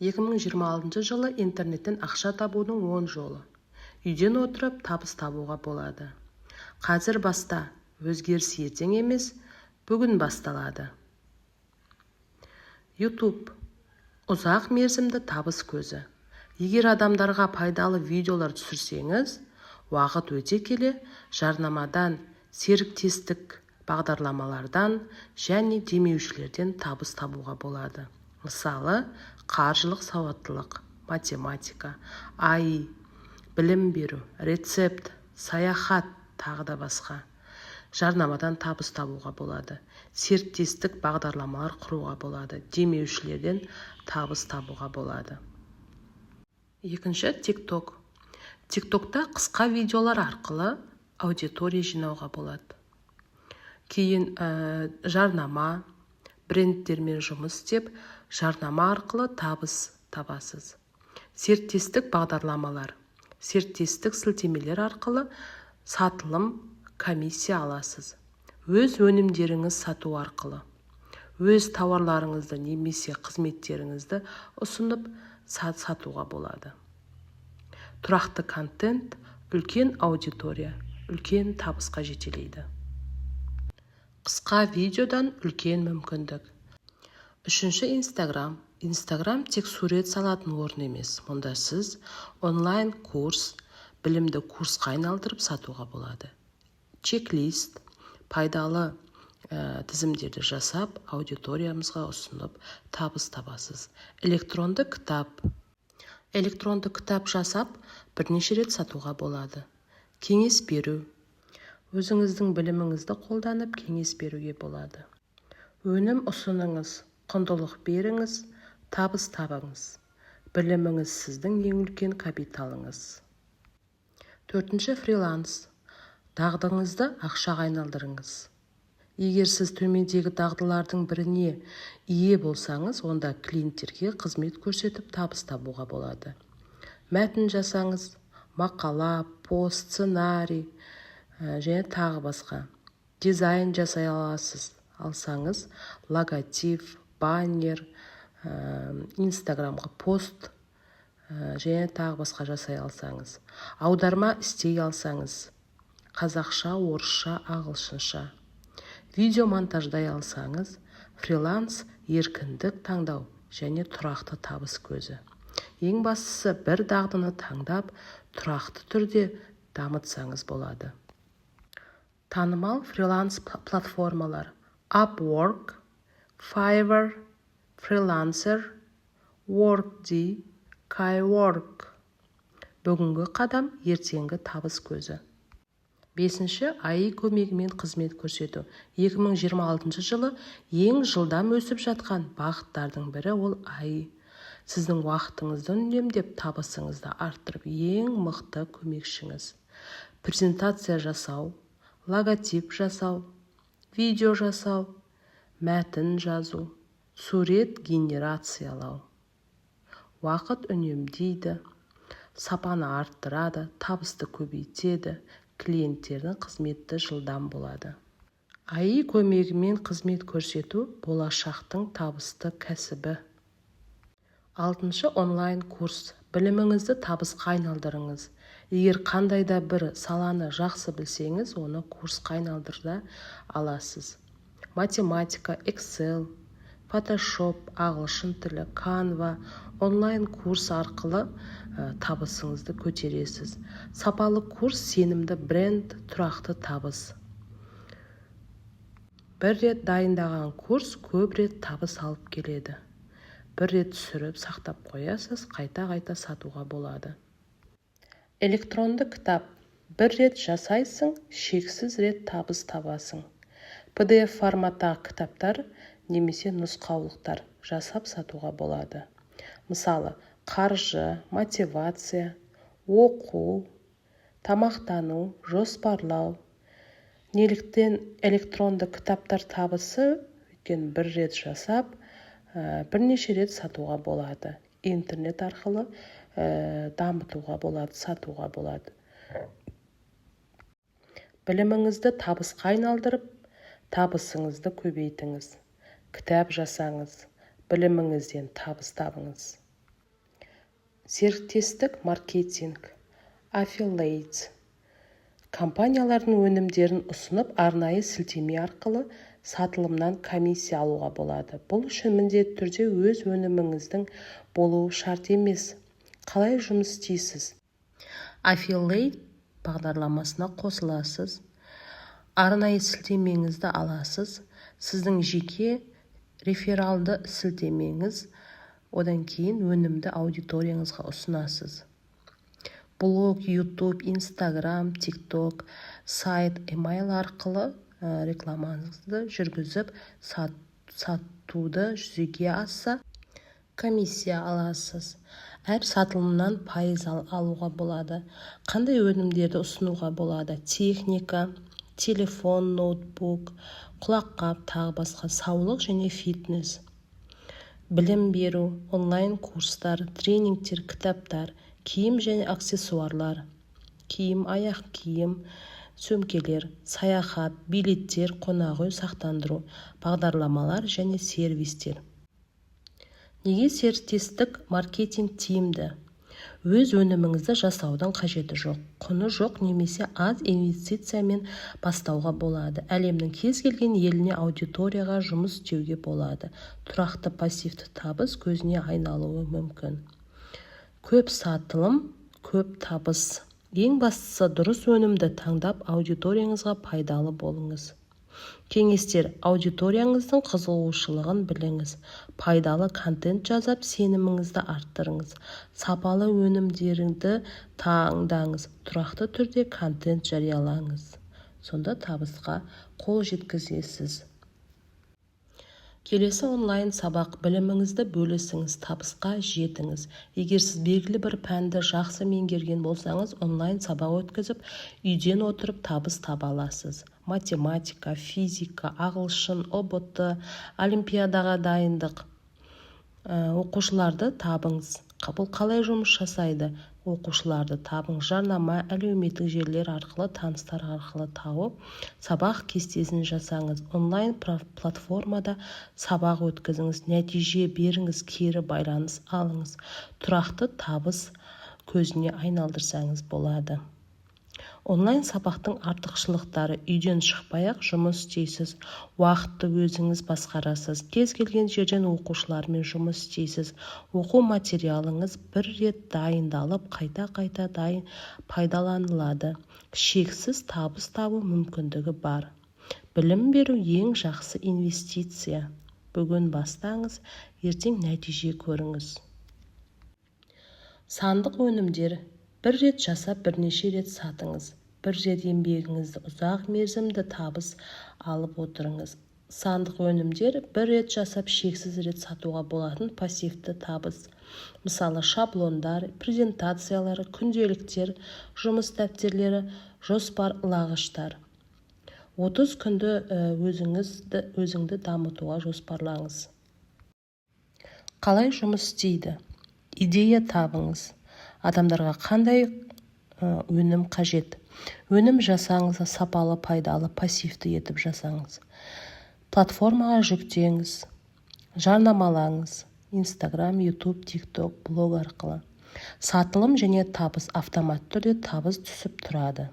2026 жылы интернеттен ақша табудың 10 жолы. Үйден отырып табыс табуға болады. Қазір баста, өзгеріс ертең емес, бүгін басталады. YouTube ұзақ мерзімді табыс көзі. Егер адамдарға пайдалы видеолар түсірсеңіз, уақыт өте келе жарнамадан, серіктестік бағдарламалардан және демеушілерден табыс табуға болады. Мысалы, қаржылық сауаттылық, математика, АИ, білім беру, рецепт, саяхат, тағы да басқа. Жарнамадан табыс табуға болады. Серіктестік бағдарламалар құруға болады. Демеушілерден табыс табуға болады. Екінші, TikTok. TikTokта қысқа видеолар арқылы аудитория жинауға болады. Кейін жарнама, брендтермен жұмыс істеп, жарнама арқылы табыс табасыз. Серіктестік бағдарламалар, серіктестік сілтемелер арқылы сатылым, комиссия аласыз. Өз өнімдеріңіз сату арқылы, өз тауарларыңызды немесе қызметтеріңізді ұсынып сатуға болады. Тұрақты контент, үлкен аудитория, үлкен табысқа жетелейді. Қысқа видеодан үлкен мүмкіндік. Үшінші, Instagram тек сурет салатын орын емес. Мұнда сіз онлайн курс, білімді курсқа айналдырып сатуға болады. Чек-лист, пайдалы тізімдерді жасап, аудиториямызға ұсынып, табыс табасыз. Электронды кітап жасап, бірнеше рет сатуға болады. Кеңес беру. Өзіңіздің біліміңізді қолданып, кеңес беруге болады. Өнім ұсыныңыз, құндылық беріңіз, табыс табыңыз. Біліміңіз сіздің ең үлкен капиталыңыз. Төртінші, фриланс. Дағдыңызды ақшаға айналдырыңыз. Егер сіз төмендегі дағдылардың біріне ие болсаңыз, онда клиенттерге қызмет көрсетіп табыс табуға болады. Мәтін жасаңыз, мақала, пост, сценарий және тағы басқа. Дизайн жасай алсаңыз, логотип, баннер, инстаграмға пост және тағы басқа жасай алсаңыз. Аударма істей алсаңыз, қазақша, орысша, ағылшынша. Видео монтаждай алсаңыз, фриланс еркіндік таңдау және тұрақты табыс көзі. Ең бастысы, бір дағдыны таңдап, тұрақты түрде дамытсаңыз болады. Танымал фриланс платформалар: Upwork, Fiverr, Freelancer, Workday, Kaiwork. Бүгінгі қадам ертеңгі табыс көзі. Бесінші, АИ көмегімен қызмет көрсету. 2026 жылы ең жылдам өсіп жатқан бағыттардың бірі ол АИ. Сіздің уақытыңызды үнемдеп, табысыңызды арттырып, ең мықты көмекшіңіз. Презентация жасау, логотип жасау, видео жасау, мәтін жазу, сурет генерациялау. Уақыт үнемдейді, сапаны арттырады, табысты көбейтеді, клиенттердің қызметті жылдам болады. АИ көмегімен қызмет көрсету болашақтың табысты кәсібі. Алтыншы, онлайн курс. Біліміңізді табысқа айналдырыңыз. Егер қандай да бір саланы жақсы білсеңіз, оны курсқа айналдыра аласыз. Математика, Excel, Photoshop, ағылшын тілі, Canva, онлайн курс арқылы табысыңызды көтересіз. Сапалы курс, сенімді бренд, тұрақты табыс. Бір рет дайындаған курс көп рет табыс алып келеді. Бір рет түсіріп, сақтап қоясыз, қайта-қайта сатуға болады. Электронды кітап. Бір рет жасайсың, шексіз рет табыс табасың. PDF форматтағы кітаптар немесе нұсқаулықтар жасап сатуға болады. Мысалы, қаржы, мотивация, оқу, тамақтану, жоспарлау. Неліктен электронды кітаптар табысы? Өйткені бір рет жасап, бірнеше рет сатуға болады. Интернет арқылы дамытуға болады, сатуға болады. Біліміңізді табысқа айналдырып, табысыңызды көбейтіңіз. Кітап жасаңыз, біліміңізден табыс табыңыз. Серіктестік маркетинг, affiliates. Компаниялардың өнімдерін ұсынып, арнайы сілтеме арқылы сатылымнан комиссия алуға болады. Бұл үшін міндетті түрде өз өніміңіздің болуы шарт емес. Қалай жұмыс істейсіз? Affiliate бағдарламасына қосыласыз. Арнайы сілтемеңізді аласыз. Сіздің жеке рефералды сілтемеңіз, одан кейін өнімді аудиторияңызға ұсынасыз. Блог, YouTube, Instagram, TikTok, сайт, email арқылы рекламаңызды жүргізіп, сатуды жүзеге асса, комиссия аласыз. Әр сатылымнан пайыз алуға болады. Қандай өнімдерді ұсынуға болады? Техника, телефон, ноутбук, құлаққап, тағы басқа, саулық және фитнес. Білім беру, онлайн курстар, тренингтер, кітаптар, киім және аксессуарлар, киім, аяқ киім, сөмкелер, саяхат, билеттер, қонақ үй сақтандыру, бағдарламалар және сервистер. Неге серіктестік маркетинг тиімді? Өз өніміңізді жасаудың қажеті жоқ. Құны жоқ немесе аз инвестициямен бастауға болады. Әлемнің кез келген еліне аудиторияға жұмыс істеуге болады. Тұрақты пассивті табыс көзіне айналуы мүмкін. Көп сатылым, көп табыс. Ең бастысы дұрыс өнімді таңдап аудиторияңызға пайдалы болыңыз. Кеңестер: аудиторияңыздың қызығушылығын біліңіз. Пайдалы контент жазып, сеніміңізді арттырыңыз. Сапалы өнімдеріңді таңдаңыз. Тұрақты түрде контент жариялаңыз. Сонда табысқа қол жеткізесіз. Келесі онлайн сабақ: біліміңізді бөлісіңіз, табысқа жетіңіз. Егер сіз белгілі бір пәнді жақсы меңгерген болсаңыз, онлайн сабақ өткізіп, үйден отырып табыс таба аласыз. Математика, физика, ағылшын, ОБТ, олимпиадаға дайындық. Оқушыларды табыңыз. Бұл қалай жұмыс жасайды? Оқушыларды табыңыз. Жарнама, әлеуметтік желілер арқылы, таныстар арқылы тауып, сабақ кестесін жасаңыз. Онлайн платформада сабақ өткізіңіз, нәтиже беріңіз, кері байланыс алыңыз. Тұрақты табыс көзіне айналдырсаңыз болады. Онлайн сабақтың артықшылықтары: үйден шықпай-ақ жұмыс істейсіз, уақытты өзіңіз басқарасыз, кез келген жерден оқушылармен жұмыс істейсіз, оқу материалыңыз бір рет дайындалып, қайта-қайта пайдаланылады, шексіз табыс табу мүмкіндігі бар. Білім беру ең жақсы инвестиция. Бүгін бастаңыз, ертең нәтиже көріңіз. Сандық өнімдер: бір рет жасап, бірнеше рет сатыңыз. Бір рет еңбегіңізді ұзақ мерзімді табыс алып отырыңыз. Сандық өнімдер: бір рет жасап, шексіз рет сатуға болатын пассивті табыс. Мысалы, шаблондар, презентациялары, күнделіктер, жұмыс дәптерлері, жоспарлағыштар. 30 күнді өзіңді дамытуға жоспарлаңыз. Қалай жұмыс істейді? Идея табыңыз. Адамдарға қандай өнім қажет? Өнім жасаңыз, сапалы, пайдалы, пассивті етіп жасаңыз. Платформаға жүктеңіз, жарнамалаңыз. Instagram, YouTube, TikTok, блог арқылы. Сатылым және табыс: автоматты түрде табыс түсіп тұрады.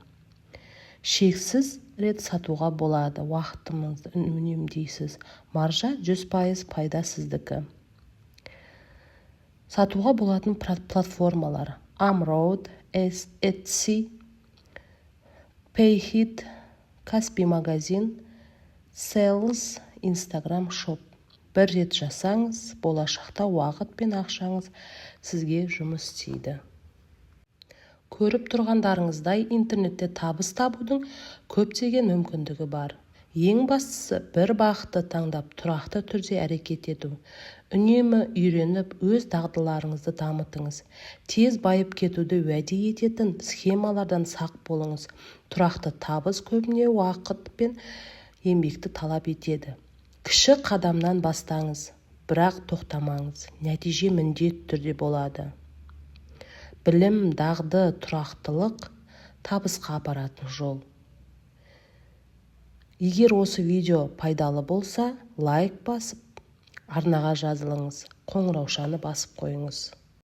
Шексіз рет сатуға болады, уақытыңызды үнемдейсіз. Маржа 100% пайда сіздікі. Сатуға болатын платформалар: Amroad, Etsy, Payhit, Каспи магазин, Sales, Instagram Shop. Бір рет жасаңыз, болашақта уақыт пен ақшаңыз сізге жұмыс істейді. Көріп тұрғандарыңыздай, интернетте табыс табудың көптеген мүмкіндігі бар. Ең бастысы бір бағытты таңдап, тұрақты түрде әрекет ету. Үнемі үйреніп, өз дағдыларыңызды дамытыңыз. Тез байып кетуді уәде ететін схемалардан сақ болыңыз. Тұрақты табыс көбіне уақыт пен еңбекті талап етеді. Кіші қадамнан бастаңыз, бірақ тоқтамаңыз. Нәтиже міндетті түрде болады. Білім, дағды, тұрақтылық табысқа апаратын жол. Егер осы видео пайдалы болса, лайк басып, арнаға жазылыңыз, қоңыраушаны басып қойыңыз.